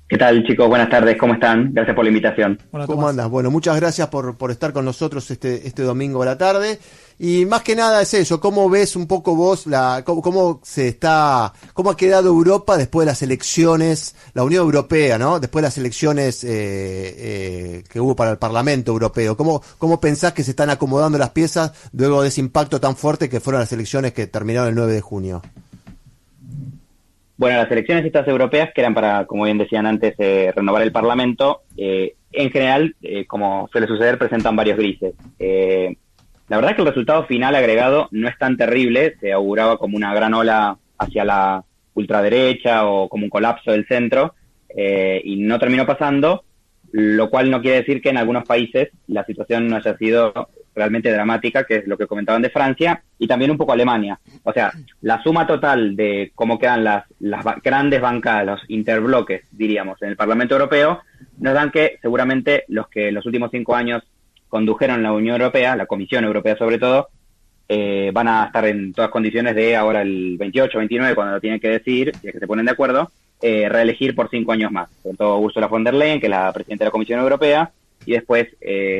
¿Qué tal, chicos? Buenas tardes, ¿cómo están? Gracias por la invitación. Hola, ¿Cómo Tomás. andas? Bueno, muchas gracias por estar con nosotros este domingo a la tarde. Y más que nada es eso, ¿cómo ves un poco vos cómo ha quedado Europa después de las elecciones, la Unión Europea, ¿no? Después de las elecciones que hubo para el Parlamento Europeo. ¿Cómo pensás que se están acomodando las piezas luego de ese impacto tan fuerte que fueron las elecciones que terminaron el 9 de junio? Bueno, las elecciones estas europeas, que eran para, como bien decían antes, renovar el Parlamento, en general, como suele suceder, presentan varios grises. La verdad es que el resultado final agregado no es tan terrible, se auguraba como una gran ola hacia la ultraderecha o como un colapso del centro, y no terminó pasando, lo cual no quiere decir que en algunos países la situación no haya sido realmente dramática, que es lo que comentaban de Francia, y también un poco Alemania. O sea, la suma total de cómo quedan las grandes bancadas, los interbloques, diríamos, en el Parlamento Europeo, nos dan que seguramente los que en los últimos 5 años condujeron la Unión Europea, la Comisión Europea sobre todo, van a estar en todas condiciones de ahora el 28, 29, cuando lo tienen que decidir, si es que se ponen de acuerdo, reelegir por 5 años más. Sobre todo Ursula von der Leyen, que es la presidenta de la Comisión Europea, y después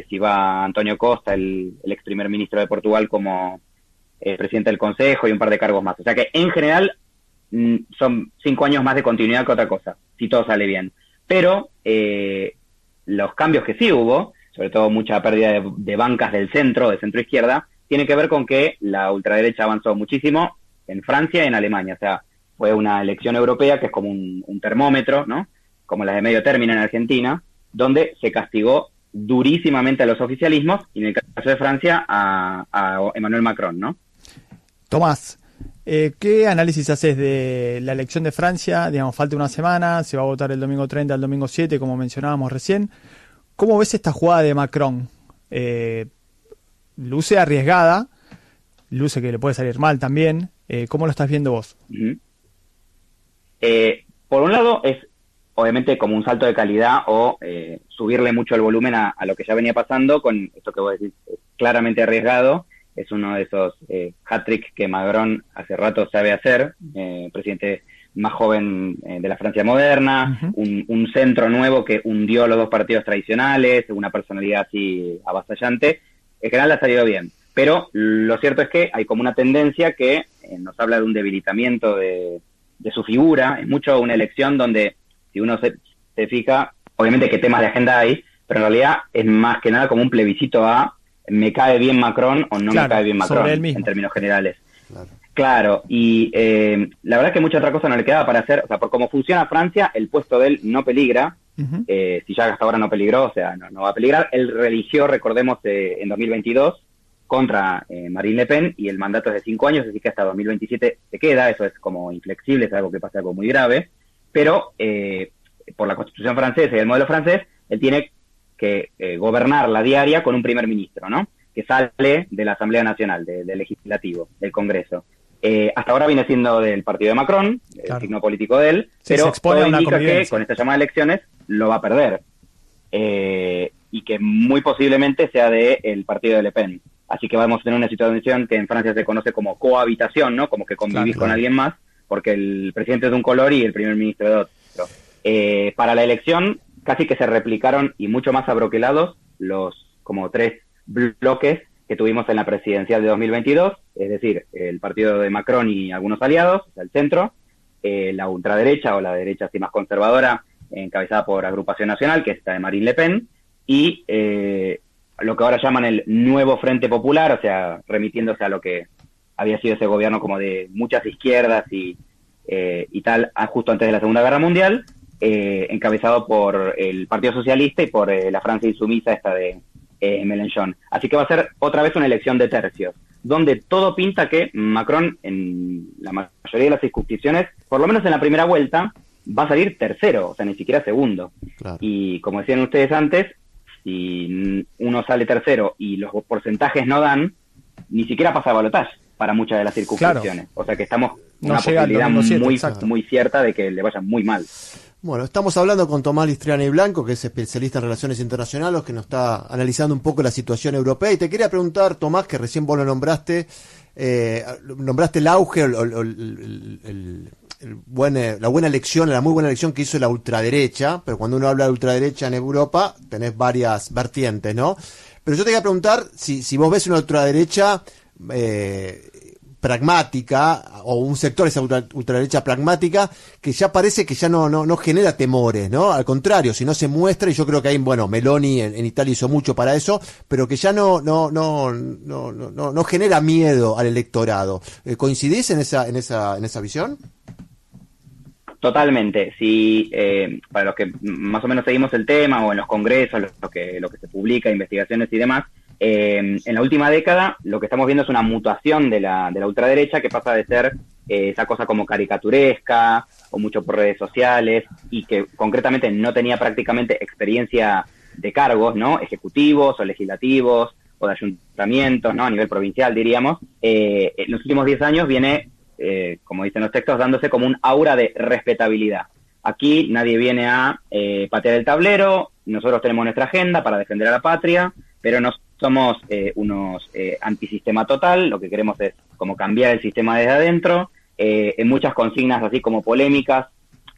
si va Antonio Costa, el ex primer ministro de Portugal, como presidente del Consejo y un par de cargos más. O sea que en general son 5 años más de continuidad que otra cosa, si todo sale bien. Pero los cambios que sí hubo, sobre todo mucha pérdida de bancas del centro, de centro-izquierda, tiene que ver con que la ultraderecha avanzó muchísimo en Francia y en Alemania. O sea, fue una elección europea que es como un termómetro, ¿no? Como las de medio término en Argentina, donde se castigó durísimamente a los oficialismos y en el caso de Francia a Emmanuel Macron, ¿no? Tomás, ¿qué análisis haces de la elección de Francia? Digamos, falta una semana, se va a votar el domingo 30 al domingo 7, como mencionábamos recién. ¿Cómo ves esta jugada de Macron? Luce arriesgada, luce que le puede salir mal también. ¿Cómo lo estás viendo vos? Uh-huh. Por un lado es obviamente como un salto de calidad o subirle mucho el volumen a lo que ya venía pasando con esto que vos decís, claramente arriesgado. Es uno de esos hat-tricks que Macron hace rato sabe hacer, presidente más joven de la Francia moderna, uh-huh. un centro nuevo que hundió los dos partidos tradicionales, una personalidad así avasallante. En general ha salido bien, pero lo cierto es que hay como una tendencia que nos habla de un debilitamiento de su figura. Es mucho una elección donde, si uno se fija, obviamente qué temas de agenda hay, pero en realidad es más que nada como un plebiscito a me cae bien Macron o no me cae bien Macron, en términos generales. Claro, y la verdad es que mucha otra cosa no le quedaba para hacer. O sea, por cómo funciona Francia, el puesto de él no peligra. Uh-huh. Si ya hasta ahora no peligró, o sea, no va a peligrar. Él religió, recordemos, en 2022 contra Marine Le Pen, y el mandato es de 5 años, así que hasta 2027 se queda. Eso es como inflexible, es algo que pasa, algo muy grave. Pero por la Constitución francesa y el modelo francés, él tiene que gobernar la diaria con un primer ministro, ¿no? Que sale de la Asamblea Nacional, del Legislativo, del Congreso. Hasta ahora viene siendo del partido de Macron, claro, el signo político de él, sí, pero todo indica que con esta llamada de elecciones lo va a perder. Y que muy posiblemente sea del partido de Le Pen. Así que vamos a tener una situación que en Francia se conoce como cohabitación, ¿no? Como que convivís con alguien más, porque el presidente es de un color y el primer ministro de otro. Para la elección casi que se replicaron y mucho más abroquelados los como 3 bloques que tuvimos en la presidencial de 2022, es decir, el partido de Macron y algunos aliados, o sea, el centro, la ultraderecha o la derecha así más conservadora, encabezada por Agrupación Nacional, que es esta de Marine Le Pen, y lo que ahora llaman el Nuevo Frente Popular, o sea, remitiéndose a lo que había sido ese gobierno como de muchas izquierdas y tal, justo antes de la Segunda Guerra Mundial, encabezado por el Partido Socialista y por la Francia insumisa esta de Mélenchon. Así que va a ser otra vez una elección de tercios, donde todo pinta que Macron, en la mayoría de las circunscripciones, por lo menos en la primera vuelta, va a salir tercero, o sea, ni siquiera segundo. Claro. Y como decían ustedes antes, si uno sale tercero y los porcentajes no dan, ni siquiera pasa a balotaje para muchas de las circunscripciones. Claro. O sea que estamos con una posibilidad muy cierta de que le vaya muy mal. Bueno, estamos hablando con Tomás Listriani Blanco, que es especialista en relaciones internacionales, que nos está analizando un poco la situación europea. Y te quería preguntar, Tomás, que recién vos lo nombraste el auge, la buena elección, la muy buena elección que hizo la ultraderecha, pero cuando uno habla de ultraderecha en Europa, tenés varias vertientes, ¿no? Pero yo te quería preguntar si vos ves una ultraderecha pragmática, o un sector de esa ultraderecha pragmática, que ya parece que ya no genera temores, ¿no? Al contrario, si no se muestra, y yo creo que hay, bueno, Meloni en Italia hizo mucho para eso, pero que ya no genera miedo al electorado. ¿Coincidís en esa visión? Totalmente. Si para los que más o menos seguimos el tema, o en los congresos, lo que se publica, investigaciones y demás, en la última década lo que estamos viendo es una mutación de la ultraderecha, que pasa de ser esa cosa como caricaturesca o mucho por redes sociales, y que concretamente no tenía prácticamente experiencia de cargos, ¿no? Ejecutivos o legislativos o de ayuntamientos, ¿no? A nivel provincial, diríamos. En los últimos 10 años viene, como dicen los textos, dándose como un aura de respetabilidad. Aquí nadie viene a patear el tablero, nosotros tenemos nuestra agenda para defender a la patria, pero no somos unos antisistema total, lo que queremos es como cambiar el sistema desde adentro. En muchas consignas así como polémicas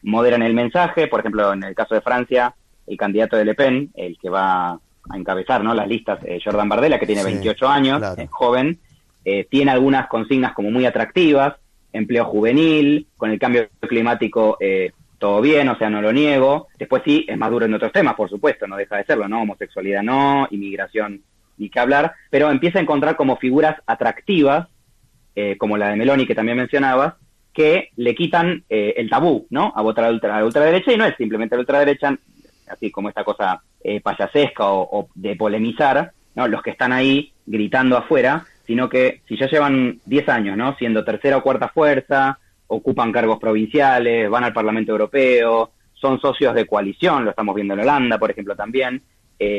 moderan el mensaje. Por ejemplo, en el caso de Francia, el candidato de Le Pen, el que va a encabezar, ¿no?, las listas, Jordan Bardella, que tiene 28 años, claro, joven, tiene algunas consignas como muy atractivas: empleo juvenil, con el cambio climático todo bien, o sea, no lo niego. Después sí, es más duro en otros temas, por supuesto, no deja de serlo, ¿no? Homosexualidad no, inmigración ni que hablar, pero empieza a encontrar como figuras atractivas, como la de Meloni, que también mencionabas, que le quitan el tabú, ¿no?, a votar a la ultraderecha, y no es simplemente la ultraderecha, así como esta cosa payasesca o de polemizar, ¿no?, los que están ahí gritando afuera, sino que si ya llevan 10 años, ¿no?, siendo tercera o cuarta fuerza, ocupan cargos provinciales, van al Parlamento Europeo, son socios de coalición, lo estamos viendo en Holanda, por ejemplo, también,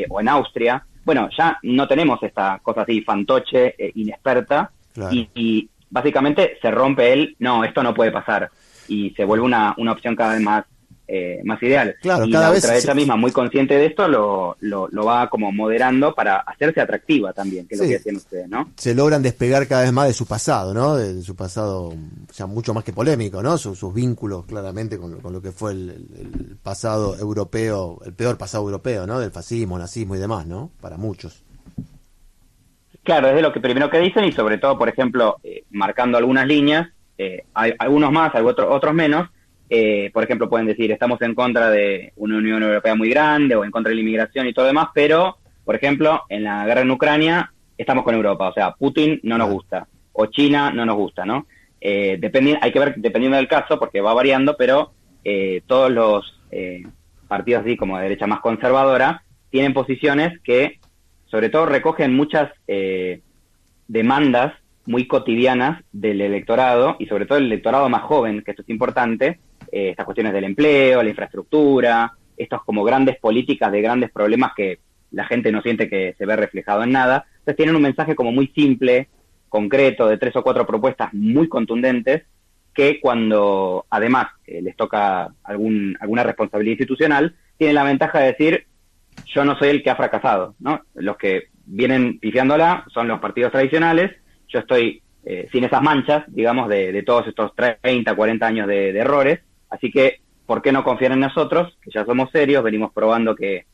o en Austria. Bueno, ya no tenemos esta cosa así fantoche, inexperta, claro, y básicamente se rompe no, esto no puede pasar, y se vuelve una opción cada vez más ideal. Claro, y cada la vez ultraderecha misma, muy consciente de esto, lo va como moderando para hacerse atractiva también, que es lo que decían ustedes, ¿no? Se logran despegar cada vez más de su pasado, ¿no? De su pasado, ya mucho más que polémico, ¿no? Sus vínculos claramente con lo que fue el pasado europeo, el peor pasado europeo, ¿no? Del fascismo, nazismo y demás, ¿no? Para muchos. Claro, es de lo que primero que dicen, y sobre todo, por ejemplo, marcando algunas líneas, hay algunos más, hay otros menos. Por ejemplo, pueden decir, estamos en contra de una Unión Europea muy grande, o en contra de la inmigración y todo demás, pero, por ejemplo, en la guerra en Ucrania estamos con Europa, o sea, Putin no nos gusta, o China no nos gusta, ¿no? Hay que ver dependiendo del caso, porque va variando, pero todos los partidos así como de derecha más conservadora tienen posiciones que sobre todo recogen muchas demandas muy cotidianas del electorado, y sobre todo el electorado más joven, que esto es importante, estas cuestiones del empleo, la infraestructura, estos como grandes políticas de grandes problemas que la gente no siente que se ve reflejado en nada. Entonces tienen un mensaje como muy simple, concreto, de 3 o 4 propuestas muy contundentes, que cuando además les toca alguna responsabilidad institucional, tienen la ventaja de decir, yo no soy el que ha fracasado, ¿no? Los que vienen pifiándola son los partidos tradicionales, yo estoy sin esas manchas, digamos, de todos estos 30, 40 años de errores, así que, ¿por qué no confiar en nosotros? Que ya somos serios, venimos probando que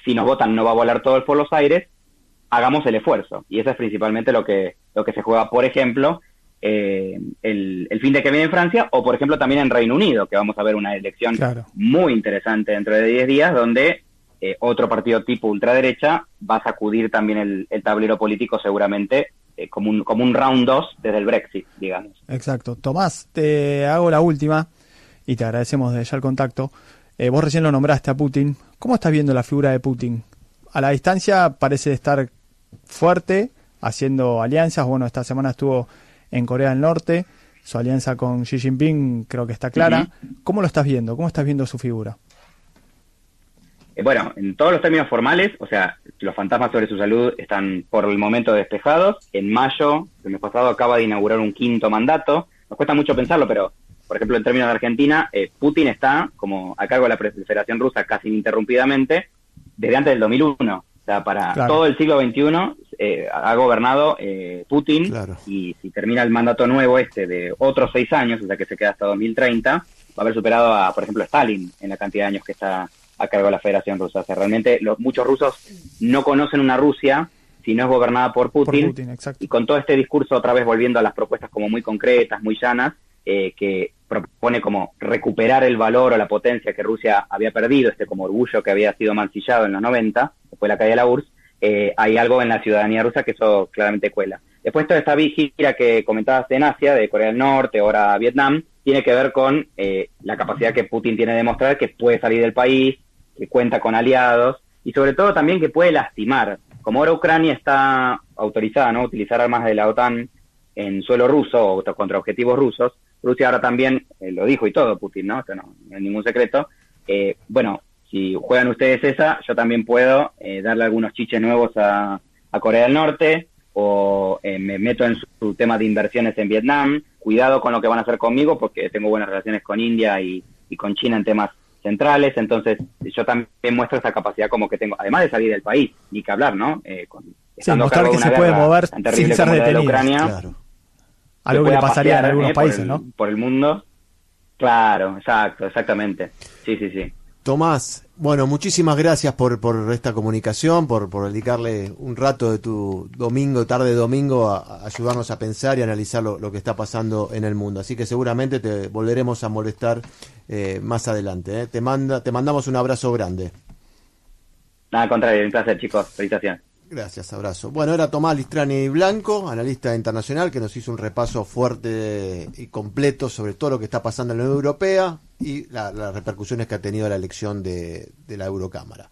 si nos votan no va a volar todo por los aires, hagamos el esfuerzo. Y eso es principalmente lo que se juega, por ejemplo, el fin de que viene en Francia, o por ejemplo también en Reino Unido, que vamos a ver una elección muy interesante dentro de 10 días, donde otro partido tipo ultraderecha va a sacudir también el tablero político, seguramente como un round 2 desde el Brexit, digamos. Exacto. Tomás, te hago la última y te agradecemos de ya el contacto. Vos recién lo nombraste a Putin. ¿Cómo estás viendo la figura de Putin? A la distancia parece estar fuerte, haciendo alianzas. Bueno, esta semana estuvo en Corea del Norte. Su alianza con Xi Jinping creo que está clara. ¿Cómo lo estás viendo? ¿Cómo estás viendo su figura? Bueno, en todos los términos formales, o sea, los fantasmas sobre su salud están por el momento despejados. En mayo, el mes pasado, acaba de inaugurar un 5º mandato. Nos cuesta mucho pensarlo, pero, por ejemplo, en términos de Argentina, Putin está como a cargo de la Federación Rusa casi ininterrumpidamente desde antes del 2001. O sea, para Claro. todo el siglo XXI ha gobernado Putin, Claro. y si termina el mandato nuevo de otros 6 años, o sea que se queda hasta 2030, va a haber superado a, por ejemplo, Stalin en la cantidad de años que está a cargo de la Federación Rusa. O sea, realmente muchos rusos no conocen una Rusia si no es gobernada por Putin, Exacto. y con todo este discurso, otra vez volviendo a las propuestas como muy concretas, muy llanas, que propone como recuperar el valor o la potencia que Rusia había perdido, como orgullo que había sido mancillado en los 90, después de la caída de la URSS, hay algo en la ciudadanía rusa que eso claramente cuela. Después toda esta gira que comentabas en Asia, de Corea del Norte, ahora Vietnam, tiene que ver con la capacidad que Putin tiene de demostrar que puede salir del país, que cuenta con aliados, y sobre todo también que puede lastimar. Como ahora Ucrania está autorizada, ¿no?, a utilizar armas de la OTAN en suelo ruso o contra objetivos rusos, Rusia ahora también, lo dijo y todo Putin, ¿no? Esto no es ningún secreto. Bueno, si juegan ustedes esa, yo también puedo darle algunos chiches nuevos a Corea del Norte, o me meto en su tema de inversiones en Vietnam. Cuidado con lo que van a hacer conmigo, porque tengo buenas relaciones con India y con China en temas centrales. Entonces yo también muestro esa capacidad como que tengo, además de salir del país, ni que hablar, ¿no? Mostrar que se puede mover sin ser detenido. Ucrania, Claro. Algo que le pasaría en algunos países, ¿no? Por el mundo. Claro, exactamente. Sí. Tomás, bueno, muchísimas gracias por esta comunicación, por dedicarle un rato de tu tarde de domingo, a ayudarnos a pensar y analizar lo que está pasando en el mundo. Así que seguramente te volveremos a molestar más adelante. Te mandamos un abrazo grande. Nada, al contrario, un placer, chicos. Felicitaciones. Gracias, abrazo. Bueno, era Tomás Listrani Blanco, analista internacional, que nos hizo un repaso fuerte y completo sobre todo lo que está pasando en la Unión Europea y las repercusiones que ha tenido la elección de la Eurocámara.